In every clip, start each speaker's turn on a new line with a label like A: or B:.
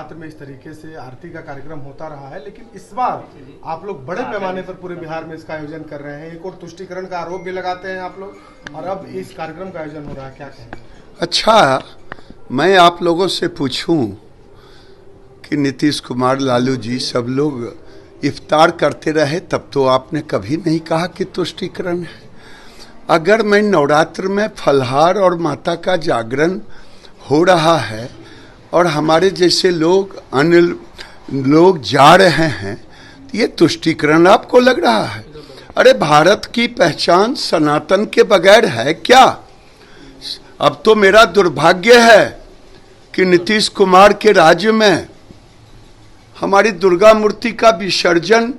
A: नवरात्र में इस तरीके से आरती का कार्यक्रम होता रहा है, लेकिन इस बार आप लोग बड़े पैमाने पर पूरे बिहार में इसका आयोजन कर रहे हैं। एक और तुष्टीकरण का आरोप भी लगाते हैं आप लोग, और अब इस कार्यक्रम का आयोजन हो रहा है, क्या कहेंगे?
B: अच्छा, मैं आप लोगों से पूछूं कि नीतीश कुमार, लालू जी सब लोग इफ्तार करते रहे, तब तो आपने कभी नहीं कहा कि तुष्टीकरण है। अगर मैं नवरात्र में फलहार और माता का जागरण हो रहा है और हमारे जैसे लोग अन्य लोग जा रहे हैं, तो ये तुष्टीकरण आपको लग रहा है? अरे भारत की पहचान सनातन के बगैर है क्या? अब तो मेरा दुर्भाग्य है कि नीतीश कुमार के राज्य में हमारी दुर्गा मूर्ति का विसर्जन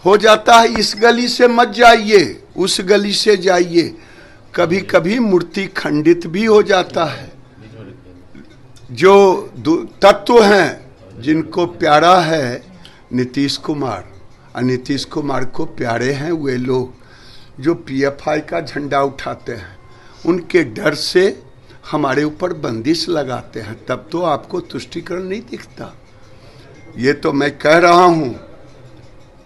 B: हो जाता है। इस गली से मत जाइए, उस गली से जाइए। कभी कभी मूर्ति खंडित भी हो जाता है। जो तत्व हैं जिनको प्यारा है नीतीश कुमार, और नीतीश कुमार को प्यारे हैं वे लोग जो पीएफआई का झंडा उठाते हैं, उनके डर से हमारे ऊपर बंदिश लगाते हैं, तब तो आपको तुष्टीकरण नहीं दिखता। ये तो मैं कह रहा हूं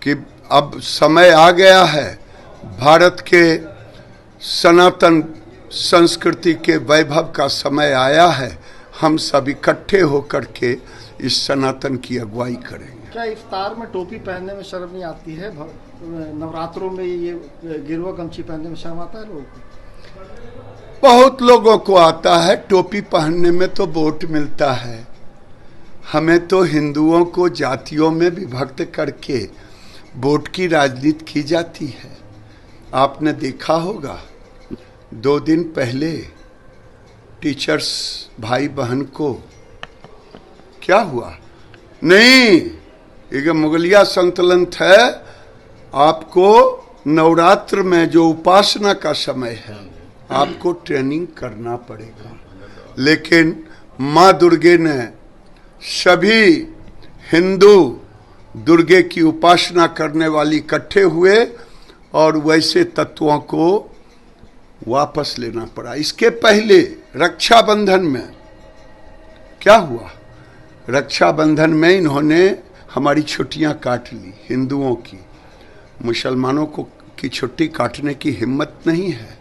B: कि अब समय आ गया है, भारत के सनातन संस्कृति के वैभव का समय आया है। हम सब इकट्ठे होकर के इस सनातन की अगुवाई करेंगे।
C: क्या इफ्तार में टोपी पहनने में शर्म नहीं आती है? नवरात्रों में ये गिरवा गमछी पहनने में शर्म आता है लोगों को?
B: बहुत लोगों को आता है। टोपी पहनने में तो वोट मिलता है। हमें तो हिंदुओं को जातियों में विभक्त करके वोट की राजनीति की जाती है। आपने देखा होगा 2 दिन पहले टीचर्स भाई बहन को क्या हुआ? नहीं, एक मुगलिया संतुलन है। आपको नवरात्र में जो उपासना का समय है, आपको ट्रेनिंग करना पड़ेगा। लेकिन माँ दुर्गे ने सभी हिंदू दुर्गे की उपासना करने वाली इकट्ठे हुए और वैसे तत्वों को वापस लेना पड़ा। इसके पहले रक्षाबंधन में क्या हुआ? रक्षाबंधन में इन्होंने हमारी छुट्टियां काट ली, हिंदुओं की। मुसलमानों को की छुट्टी काटने की हिम्मत नहीं है,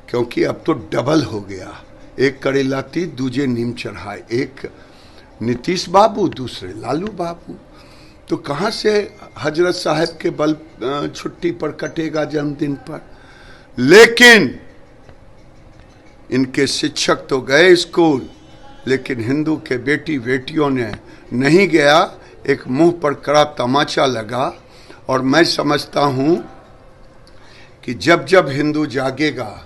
B: क्योंकि अब तो डबल हो गया। एक करेला तीत दूजे नीम चढ़ाए, एक नीतीश बाबू दूसरे लालू बाबू। तो कहाँ से हजरत साहब के बल छुट्टी पर कटेगा जन्मदिन पर? लेकिन इनके शिक्षक तो गए स्कूल, लेकिन हिंदू के बेटी बेटियों ने नहीं गया। एक मुंह पर कड़ा तमाचा लगा। और मैं समझता हूं कि जब जब हिंदू जागेगा,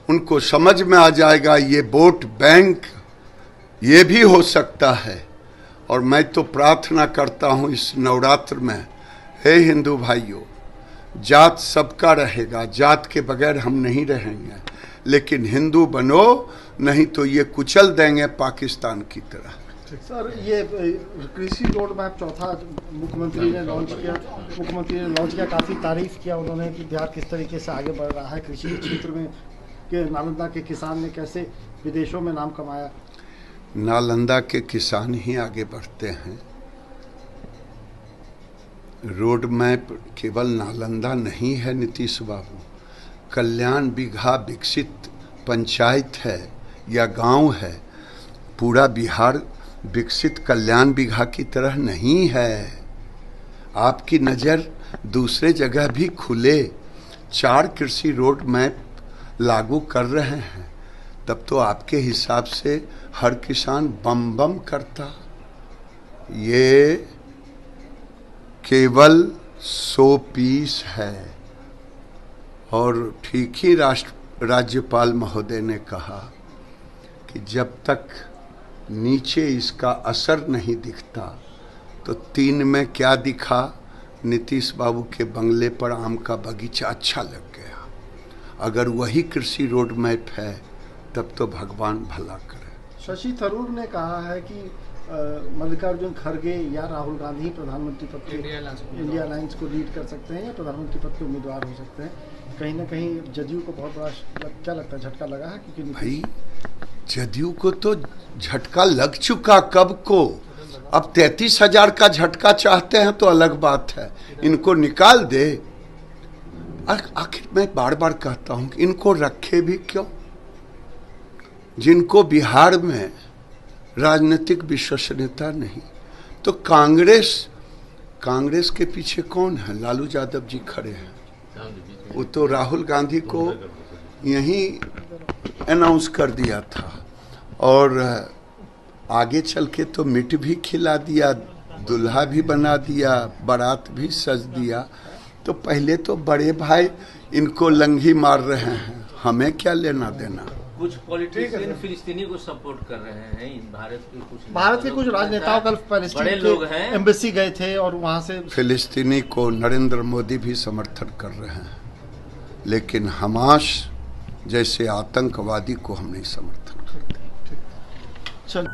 B: उनको समझ में आ जाएगा ये वोट बैंक ये भी हो सकता है। और मैं तो प्रार्थना करता हूं इस नवरात्र में, हे हिंदू भाइयों, जात सबका रहेगा, जात के बगैर हम नहीं रहेंगे, लेकिन हिंदू बनो, नहीं तो ये कुचल देंगे पाकिस्तान की तरह।
C: सर, ये कृषि रोड मैप चौथा मुख्यमंत्री ने लॉन्च किया, काफ़ी तारीफ किया उन्होंने कि बिहार किस तरीके से आगे बढ़ रहा है कृषि क्षेत्र में, कि नालंदा के किसान ने कैसे विदेशों में नाम कमाया।
B: नालंदा के किसान ही आगे बढ़ते हैं। रोड मैप केवल नालंदा नहीं है नीतीश बाबू, कल्याण बिघा विकसित पंचायत है या गांव है। पूरा बिहार विकसित कल्याण बिघा की तरह नहीं है। आपकी नज़र दूसरे जगह भी खुले। 4 कृषि रोड मैप लागू कर रहे हैं, तब तो आपके हिसाब से हर किसान बम बम करता। ये केवल 100 पीस है। और ठीक ही राज्यपाल महोदय ने कहा कि जब तक नीचे इसका असर नहीं दिखता, तो 3 में क्या दिखा? नीतीश बाबू के बंगले पर आम का बगीचा अच्छा लग गया। अगर वही कृषि रोड मैप है, तब तो भगवान भला करे।
C: शशि थरूर ने कहा है कि मल्लिकार्जुन खड़गे या राहुल गांधी प्रधानमंत्री पद के इंडिया अलायंस को लीड कर सकते हैं या प्रधानमंत्री पद के उम्मीदवार हो सकते हैं। कहीं ना कहीं जदयू को बहुत बड़ा क्या लगता है झटका लगा है? क्योंकि
B: भाई जदयू को तो झटका लग चुका कब को। अब 33,000 का झटका चाहते हैं तो अलग बात है, इनको निकाल दे। आखिर मैं बार बार कहता हूं कि इनको रखे भी क्यों, जिनको बिहार में राजनीतिक विश्वसनीयता नहीं। तो कांग्रेस के पीछे कौन है? लालू यादव जी खड़े हैं, वो तो राहुल गांधी को यही अनाउंस कर दिया था और आगे चल के तो मीट भी खिला दिया, दुल्हा भी बना दिया, बारात भी सज दिया। तो पहले तो बड़े भाई इनको लंघी मार रहे हैं, हमें क्या लेना देना।
D: कुछ पॉलिटिशियन फिलिस्तीनी को सपोर्ट कर रहे हैं,
C: भारत के कुछ राजनेताओं कल
D: बड़े लोग हैं,
C: एम्बेसी गए थे और वहां से
B: फिलिस्तीनी को नरेंद्र मोदी भी समर्थन कर रहे हैं, लेकिन हमास जैसे आतंकवादी को हम नहीं समर्थन करते।
C: चल